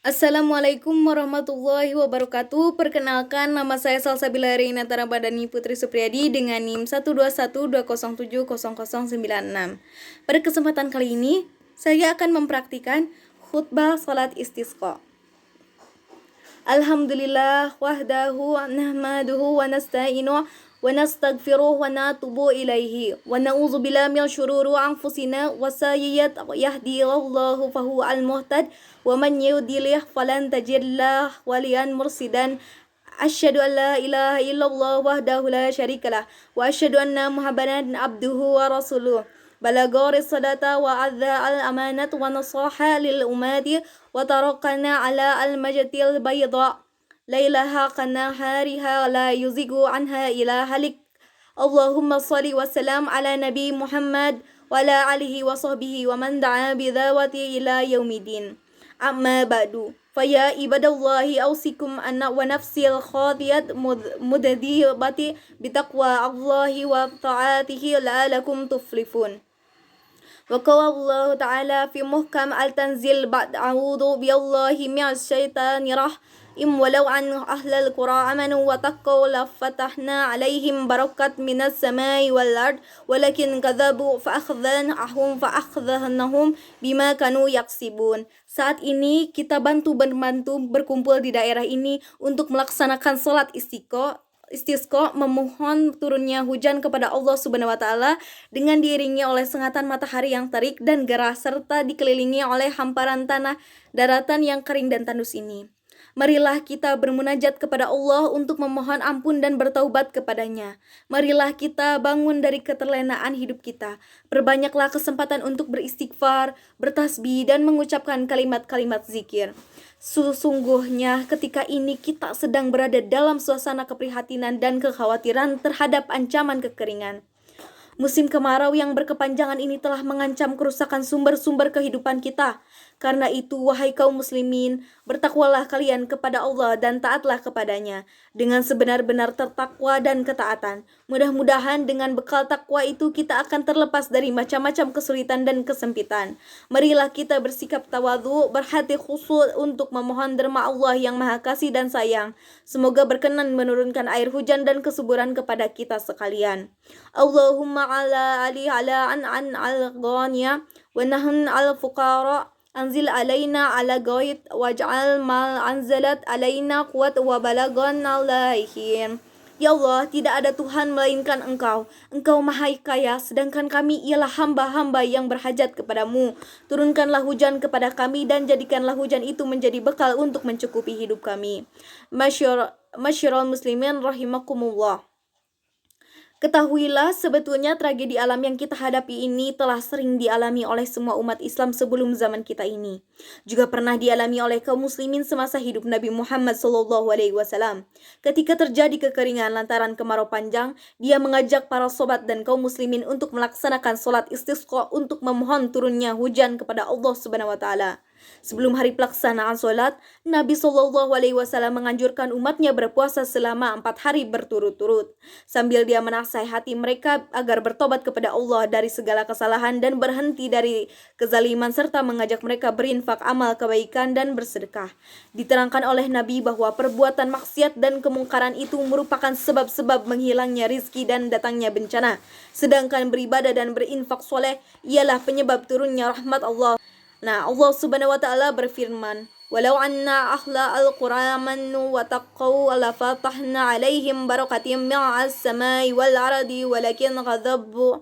Assalamualaikum warahmatullahi wabarakatuh. Perkenalkan, nama saya Salsabila Reina Tarabadani Putri Supriyadi dengan NIM 12120700096. Pada kesempatan kali ini, saya akan mempraktikkan khutbah salat istisqa. Alhamdulillah wahdahu nahmaduhu wa nasta'inu wa nastaghfiruh wa natubu ilaihi wa na'udzu billahi min syururi anfusina wa sayyi'at yahdihillahu fahuwa al-muhtad wa man yudlil falan tajid lahu waliyan mursidan. Asyhadu an la ilaha illallah wahdahu la syarikalah wa asyhadu anna Muhammadan abduhu wa rasuluh. Balagha risalata wa adza al-amanat wa nasaha lil ummati wa tarakana ala al-majtil bayda lailaha kanahariha la yuzigu anha ila halik. Allahumma salli wa salam ala Nabi Muhammad wa ala alihi wa sahbihi wa man da'a bidawati ila yaumidin. Amma ba'du, faya ibadallahi ausikum anna wa nafsil khadiyat mudadibati bitaqwa Allahi wa ta'atihi la'alakum tuflifun. وقال الله تعالى في محكم التنزيل بعد أعوذ بالله من الشيطان الرجيم ولو أن أهل القرى آمنوا واتقوا لفتحنا عليهم بركات من السماء والأرض ولكن كذبوا فأخذناهم بما كانوا يكسبون. Saat ini kita bantu berkumpul di daerah ini untuk melaksanakan salat istisqa, memohon turunnya hujan kepada Allah Subhanahu wa taala dengan diiringi oleh sengatan matahari yang terik dan gerah serta dikelilingi oleh hamparan tanah daratan yang kering dan tandus ini. Marilah kita bermunajat kepada Allah untuk memohon ampun dan bertaubat kepadanya. Marilah kita bangun dari keterlenaan hidup kita. Perbanyaklah kesempatan untuk beristighfar, bertasbih, dan mengucapkan kalimat-kalimat zikir. Sesungguhnya ketika ini kita sedang berada dalam suasana keprihatinan dan kekhawatiran terhadap ancaman kekeringan. Musim kemarau yang berkepanjangan ini telah mengancam kerusakan sumber-sumber kehidupan kita. Karena itu, wahai kaum muslimin, bertakwalah kalian kepada Allah dan taatlah kepadanya dengan sebenar-benar tertakwa dan ketaatan. Mudah-mudahan dengan bekal takwa itu kita akan terlepas dari macam-macam kesulitan dan kesempitan. Marilah kita bersikap tawadhu, berhati khusyuk untuk memohon derma Allah yang Maha Kasih dan Sayang. Semoga berkenan menurunkan air hujan dan kesuburan kepada kita sekalian. Allahumma ala ali ala an al-ghaniya wa nahun al-fuqara anzil alaina ala ghaid waj'al mal anzalat alaina quwat wa balagan alaihin. Ya Allah, tidak ada Tuhan melainkan Engkau. Engkau Maha Kaya, sedangkan kami ialah hamba-hamba yang berhajat kepadamu. Turunkanlah hujan kepada kami dan jadikanlah hujan itu menjadi bekal untuk mencukupi hidup kami. Masyiral muslimin rahimakumullah. Ketahuilah, sebetulnya tragedi alam yang kita hadapi ini telah sering dialami oleh semua umat Islam sebelum zaman kita ini. Juga pernah dialami oleh kaum muslimin semasa hidup Nabi Muhammad SAW. Ketika terjadi kekeringan lantaran kemarau panjang, dia mengajak para sahabat dan kaum muslimin untuk melaksanakan salat istisqa untuk memohon turunnya hujan kepada Allah Subhanahu wa taala. Sebelum hari pelaksanaan sholat, Nabi SAW menganjurkan umatnya berpuasa selama 4 hari berturut-turut. Sambil dia menasihati mereka agar bertobat kepada Allah dari segala kesalahan dan berhenti dari kezaliman serta mengajak mereka berinfak amal kebaikan dan bersedekah. Diterangkan oleh Nabi bahwa perbuatan maksiat dan kemungkaran itu merupakan sebab-sebab menghilangnya rizki dan datangnya bencana. Sedangkan beribadah dan berinfak soleh ialah penyebab turunnya rahmat Allah. Nah, Allah Subhanahu wa taala berfirman, "Walau anna ahla al-qura amanu wa taqaw la fatahna 'alaihim barakatim mi'as samai wal ardi walakin ghadabu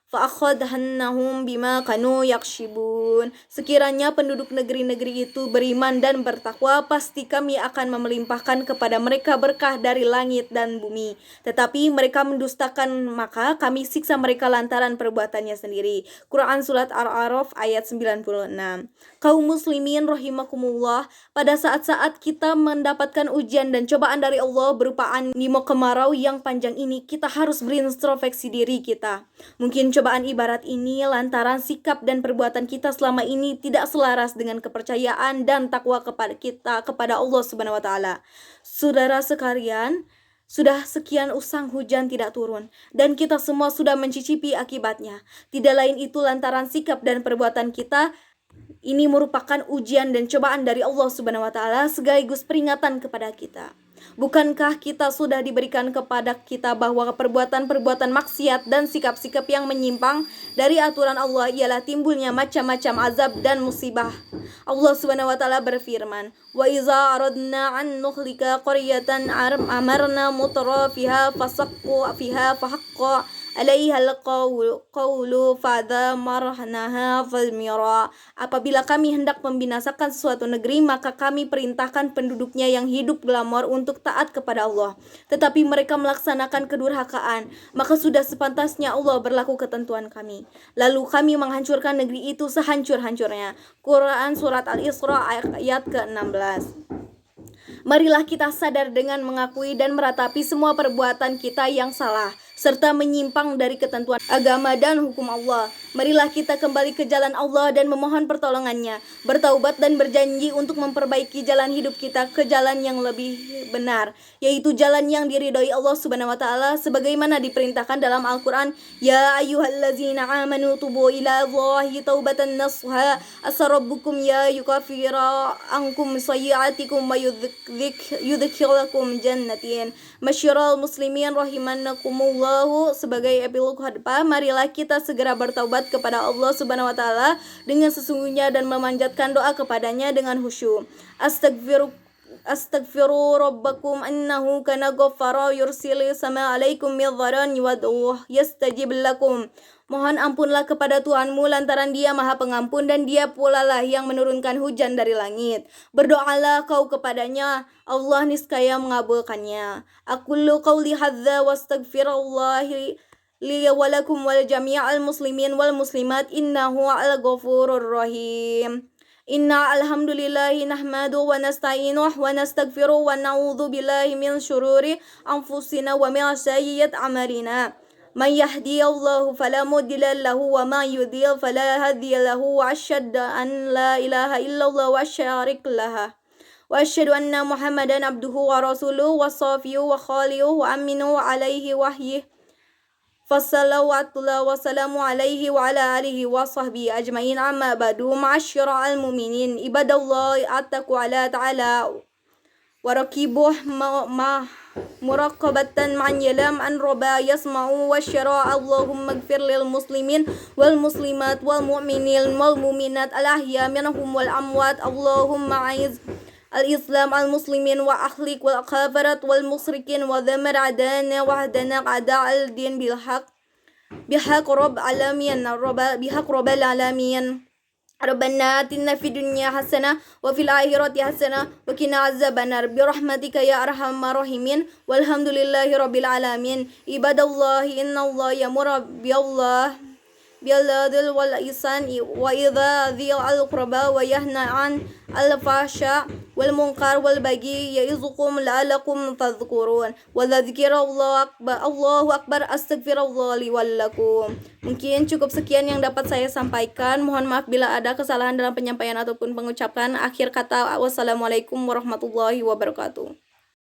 fa'akhadhannahum bima kanu yakshibun." Sekiranya penduduk negeri-negeri itu beriman dan bertakwa, pasti kami akan memelimpahkan kepada mereka berkah dari langit dan bumi. Tetapi mereka mendustakan, maka kami siksa mereka lantaran perbuatannya sendiri. Quran Surat Al-A'raf ayat 96. Kaum muslimin rahimakumullah, pada saat-saat kita mendapatkan ujian dan cobaan dari Allah berupa animo kemarau yang panjang ini, kita harus berintrospeksi diri kita. Mungkin cobaan ibarat ini lantaran sikap dan perbuatan kita selama ini tidak selaras dengan kepercayaan dan takwa kepada Allah Subhanahu wa taala. Saudara sekalian, sudah sekian usang hujan tidak turun dan kita semua sudah mencicipi akibatnya. Tidak lain itu lantaran sikap dan perbuatan kita Ini merupakan ujian dan cobaan dari Allah Subhanahu wa taala sekaligus peringatan kepada kita. Bukankah kita sudah diberikan kepada kita bahwa perbuatan-perbuatan maksiat dan sikap-sikap yang menyimpang dari aturan Allah ialah timbulnya macam-macam azab dan musibah. Allah Subhanahu wa taala berfirman, "Wa iza aradna an nuhlika qaryatan amarna mutrafiha fasaqqu fiha fahaqqa alaiha alqawlu fadamarnaha fadmira." Apabila kami hendak membinasakan suatu negeri, maka kami perintahkan penduduknya yang hidup glamor untuk taat kepada Allah, tetapi mereka melaksanakan kedurhakaan, maka sudah sepantasnya Allah berlaku ketentuan kami. Lalu kami menghancurkan negeri itu sehancur-hancurnya. Quran Surat Al-Isra ayat ke-16. Marilah kita sadar dengan mengakui dan meratapi semua perbuatan kita yang salah, serta menyimpang dari ketentuan agama dan hukum Allah. Marilah kita kembali ke jalan Allah dan memohon pertolongannya, bertaubat dan berjanji untuk memperbaiki jalan hidup kita ke jalan yang lebih benar, yaitu jalan yang diridhoi Allah Subhanahu wa taala sebagaimana diperintahkan dalam Al-Qur'an, "Ya ayyuhallazina amanu tubu ila Allahi taubatan nasuha asa rabbukum ya yukaffira ankum sayyi'atikum wa yudkhilakum jannatin." Masyiral muslimin rahimanakumullahu, sebagai epilog khutbah, marilah kita segera bertaubat kepada Allah Subhanahu wa taala dengan sesungguhnya dan memanjatkan doa kepadanya dengan khusyuk. Astaghfiru rabbakum innahu kana ghaffara yursilis sama alaikum midharan wad'uh yastajib lakum. Mohon ampunlah kepada Tuhanmu lantaran Dia Maha Pengampun dan Dia pula lah yang menurunkan hujan dari langit. Berdoalah kau kepadanya, Allah niscaya mengabulkannya. Aqulu qawli hadza wastaghfirullahi li wa lakum wal jami'al muslimin wal muslimat innahu al-ghafurur rahim. Inna alhamdulillahi nahmadu wa nasta'inuh wa nastaghfiruh wa na'udzu billahi min syururi anfusina wa min sayyi'ati a'malina. Man yahdihillahu fala mudilla lahu wa man yudlil fala hadiya lahu wa asyhadu an la ilaha illallah wa syarika laha wa asyhadu anna Muhammadan abduhu wa rasuluhu wa safiyuhu wa khaliluhu wa aminu alaihi wahyi. Fassalawatullah wassalamu alaihi wa ala alihi wa sahbihi ajmain, amma ba'du. Ma'asyiral mu'minin ibadallah attaqu ala ta'ala wa rakibuh muraqabatan man yalam an roba yasma'u wa syara. Allahumma gfir lil muslimin wal muslimat wal mu'minin wal mu'minat al ahya minhum wal amwat. Allahumma aiz al-islam al-muslimin wa akhlik wal kafarat wal musyrikin wa dhamar adana wa hadana ada al-din bihaq rabb alamin bihaq rabbal alamin. Rabbana atina fid dunya hasanah wa fil akhirati hasanah wa qina azabannar birahmatika ya arhamar rahimin. Walhamdulillahi rabbil alamin. Ibadallahi innallaha ya'muru bi'adli wal ihsani wa idza'i al qurba wa yanha 'anil fahsya wal munkar wal baghi ya'izukum la'allakum tadhkurun. Wa dzikrullahi akbar. Allahu akbar. Astaghfirullah li wal lakum. Mungkin cukup sekian yang dapat saya sampaikan. Mohon maaf bila ada kesalahan dalam penyampaian ataupun pengucapan. Akhir kata, wassalamualaikum warahmatullahi wabarakatuh.